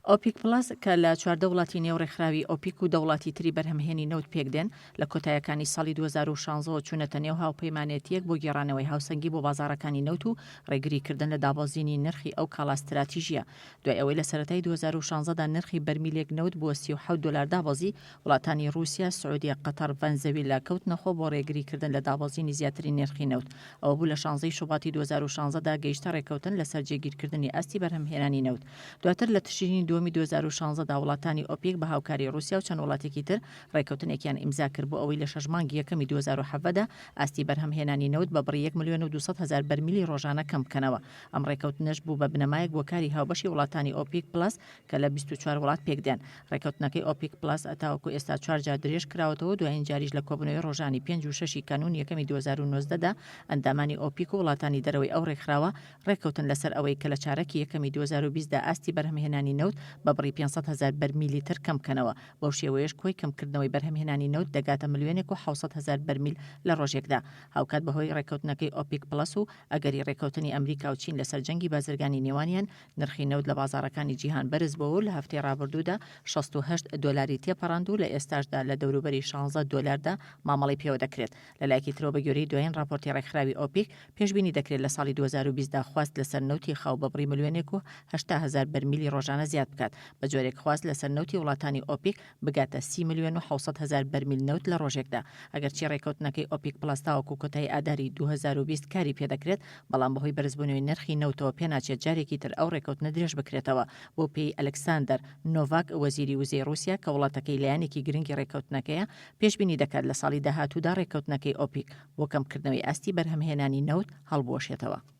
ئۆپیک پڵەس کە لە چواردە وڵاتی نێوڕێکخراوی ئۆپیک و دەوڵاتی تری بەرهەمهێنی نەوت پێکدێن لە کۆتاییەکانی ساڵی 2016 چوونەتە نێو هاوپەیمانێتیەک بۆ گێڕانەوەی هاوسەنگی بۆ بازاڕەکانی نەوت و ڕێگریکردن لە دابەزینی نرخی ئەو کاڵا استراتیژیە. دوای ئەوەی لە سەرەتای 2016دا نرخی بەرمیلێک نەوت بۆ 37 دلار دابەزی، وڵاتانی رووسیا، سعودیە، قەتەر، ڤەنزوێلا کەوتنەخۆ بۆ ڕێگریکردن لە دابەزینی زیاتری نرخی نەوت. ئەوە بوو لە 16 شوباتی 2016دا گەیشتە ڕێکەوتن لەسەر جێگیرکردنی ئەستی بەرهەمهێنانی نەوت. دواتر لە تشرینی دووەمی 2016دا وڵاتانی ئۆپیک بە هاوکاری رووسیا و چەند وڵاتێکی تر ڕێکەوتنێکیان ئیمزا کرد بۆ ئەوەی لە 6 مانگی یەکەمی 2017دا ئاستی بەرهەمهێنانی نەوت بە بڕی 1,200,000 بەرمیلی ڕۆژانە کەم بکەنەوە. ئەم ڕێکەوتنەش بوو بە بنەمایەک بۆ کاری هاوبەشی وڵاتانی ئۆپیک پڵەس کە لە 24 وڵات پێکدێن. ڕێکەوتنەکەی ئۆپیک پڵەس ئەتاوەکو ئێستا 4 جار درێژ کراوەتەوە، دوایین جاریش لە کۆبنەوەی ڕۆژانی 5 و 6 کانون یەکەمی 2019دا ئەندامانی ئۆپیک و وڵاتانی دەرەوەی ئەو ڕێکخراوە ڕێکەوتن لەسەر ئەوەی کە لە چارەکی یەکەمی 2020دا ئاستی بەرهەمهێنانی نەوت بە بڕی 500,000 بەرمیلی تر کەم بکەنەوە. بەو شێوەیەش کۆی کەمکردنەوەی بەرهەمهێنانی نەوت دەگاتە 1,700,000 بەرمیل لە ڕۆژێکدا. هاوکات بەهۆی ڕێکەوتنەکەی ئۆپیک پڵەس و ئەگەری ڕێکەوتنی ئەمریکا و چین لەسەر جەنگی بازرگانی نێوانیان، نرخی نەوت لە بازاڕەکانی جیهان بەرز بۆەوە و لە هەفتەی ڕابردوودا 68 دۆلاری تێپەڕاند و لە ئێستاشدا لە دەوروبەری 16 دۆلاردا مامەڵی پێوە دەکرێت. لەلایەکی ترەوە بە گوێرەی دوایین راپۆرتی ڕێکخراوی ئۆپیک پێشبینی دەکرێت لە ساڵی 2020دا خواست لەسەر نەوتی خاو بە بڕی 1,080,000 بەرمیلی ڕۆژانە زیاد بکات. بە جۆرێک خواست لەسەر نەوتی وڵاتانی ئۆپیک بگاتە 30,700,000 بەرمیل نەوت لە ڕۆژێکدا. ئەگەرچی ڕێکەوتنەکەی ئۆپیک پڵەس تاوەکو کۆتایی ئاداری 2020 کاری پێدەکرێت، بەڵام بەهۆی بەرزبوونەوەی نرخی نەوتەوە پێناچێت جارێکی تر ئەو ڕێکەوتنە درێژ بکرێتەوە. بۆ پێی ئەلەکساندەر نۆڤاک، وەزیری وزەی رووسیا کە وڵاتەکەی لایەنێکی گرنگی ڕێکەوتنەکەیە، پێشبینی دەکات لە ساڵی داهاتوودا ڕێکەوتنەکەی ئۆپیک بۆ کەمکردنەوەی ئاستی بەرهەمهێنانی نەوت هەڵبوەشێتەوە.